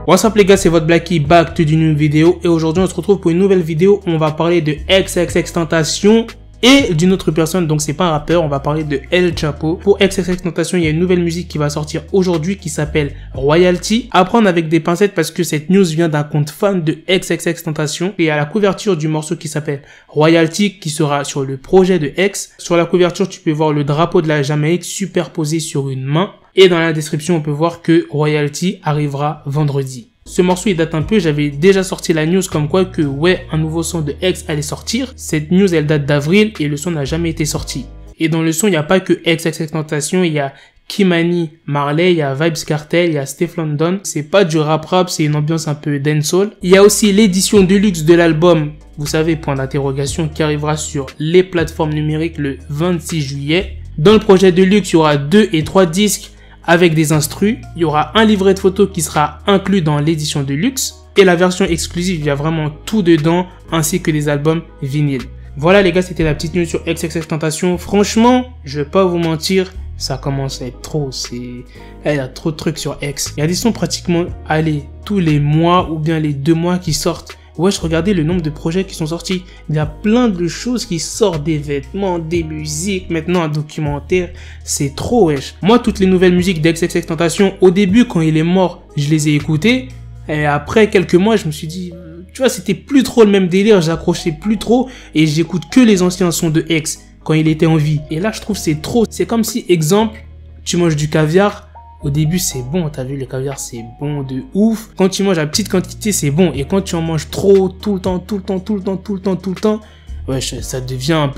What's up les gars, c'est votre Blacky back to d'une vidéo et aujourd'hui on se retrouve pour une nouvelle vidéo où on va parler de XXXTentacion et d'une autre personne, donc c'est pas un rappeur, on va parler de El Chapo. Pour XXXTentacion, il y a une nouvelle musique qui va sortir aujourd'hui qui s'appelle Royalty. À prendre avec des pincettes parce que cette news vient d'un compte fan de XXXTentacion et à la couverture du morceau qui s'appelle Royalty qui sera sur le projet de X. Sur la couverture, tu peux voir le drapeau de la Jamaïque superposé sur une main et dans la description, on peut voir que Royalty arrivera vendredi. Ce morceau il date un peu, j'avais déjà sorti la news comme quoi que ouais, un nouveau son de X allait sortir. Cette news elle date d'avril et le son n'a jamais été sorti. Et dans le son il n'y a pas que XXXTentacion, il y a Kimani Marley, il y a Vybz Kartel, il y a Steph London. C'est pas du rap, c'est une ambiance un peu dancehall. Il y a aussi l'édition deluxe de l'album, vous savez, point d'interrogation, qui arrivera sur les plateformes numériques le 26 juillet. Dans le projet deluxe, il y aura 2 et 3 disques avec des instrus, il y aura un livret de photos qui sera inclus dans l'édition de luxe et la version exclusive, il y a vraiment tout dedans ainsi que des albums vinyles. Voilà les gars, c'était la petite news sur XXXTentacion. Franchement, je vais pas vous mentir, ça commence à être trop, il y a trop de trucs sur X. Il y a des sons pratiquement, allez, tous les mois ou bien les 2 mois qui sortent. Wesh, regardez le nombre de projets qui sont sortis. Il y a plein de choses qui sortent, des vêtements, des musiques, maintenant un documentaire. C'est trop, wesh. Moi, toutes les nouvelles musiques d'XXXTentacion, au début, quand il est mort, je les ai écoutées. Et après quelques mois, je me suis dit, tu vois, c'était plus trop le même délire, j'accrochais plus trop. Et j'écoute que les anciens sons de X quand il était en vie. Et là, je trouve c'est trop. C'est comme si, exemple, tu manges du caviar. Au début, c'est bon, t'as vu, le caviar, c'est bon de ouf. Quand tu manges à petite quantité, c'est bon. Et quand tu en manges trop, tout le temps, ouais, ça devient un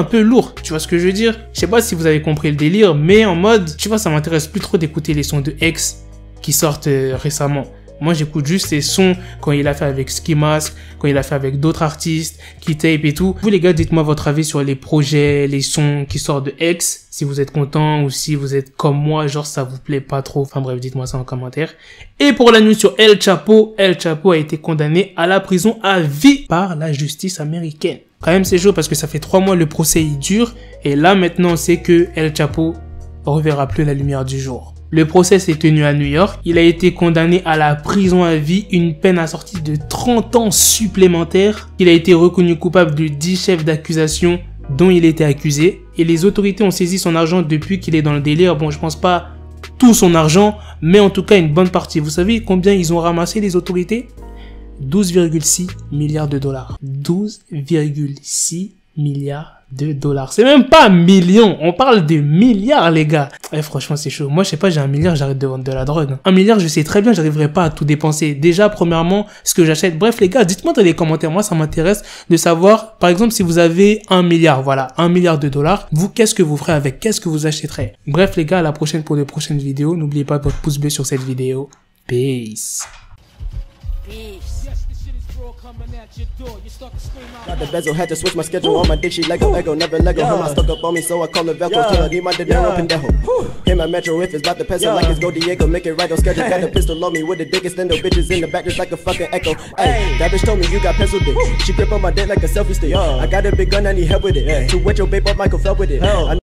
peu lourd. Tu vois ce que je veux dire? Je sais pas si vous avez compris le délire, mais en mode, tu vois, ça m'intéresse plus trop d'écouter les sons de X qui sortent récemment. Moi, j'écoute juste ces sons quand il a fait avec Ski Mask, quand il a fait avec d'autres artistes, qui tape et tout. Vous, les gars, dites-moi votre avis sur les projets, les sons qui sortent de X. Si vous êtes content ou si vous êtes comme moi, genre ça vous plaît pas trop. Enfin bref, dites-moi ça en commentaire. Et pour la news sur El Chapo a été condamné à la prison à vie par la justice américaine. Quand même, c'est chaud parce que ça fait 3 mois le procès il dure. Et là, maintenant, c'est que El Chapo reverra plus la lumière du jour. Le procès s'est tenu à New York. Il a été condamné à la prison à vie, une peine assortie de 30 ans supplémentaires. Il a été reconnu coupable de 10 chefs d'accusation dont il était accusé. Et les autorités ont saisi son argent depuis qu'il est dans le délire. Bon, je pense pas tout son argent, mais en tout cas une bonne partie. Vous savez combien ils ont ramassé les autorités? 12,6 milliards de dollars. 12,6 milliards de dollars. C'est même pas millions, on parle de milliards les gars. Eh, franchement c'est chaud. Moi je sais pas, j'ai 1 milliard, j'arrête de vendre de la drogue. 1 milliard, je sais très bien, j'arriverai pas à tout dépenser. Déjà premièrement, ce que j'achète. Bref les gars, dites-moi dans les commentaires, moi ça m'intéresse de savoir, par exemple si vous avez 1 milliard, voilà, 1 milliard de dollars, vous qu'est-ce que vous ferez avec, qu'est-ce que vous achèterez? Bref les gars, à la prochaine pour de prochaines vidéos. N'oubliez pas votre pouce bleu sur cette vidéo. Peace. Got the bezel, had to switch my schedule. On my dick, she Lego, Ego, never Lego. Her mind stuck up on me, so I call her Velcro. Tell her, need my dinero, pendejo. Hit my metro if it's about the peso, like it's Go Diego. Make it right on schedule. Got a pistol on me with the dick extendo. Bitches in the back just like a fucking echo. Hey, that bitch told me you got pencil dick. She grip on my dick like a selfie stick. I got a big gun, I need help with it. To wet your babe up, Michael fell with it.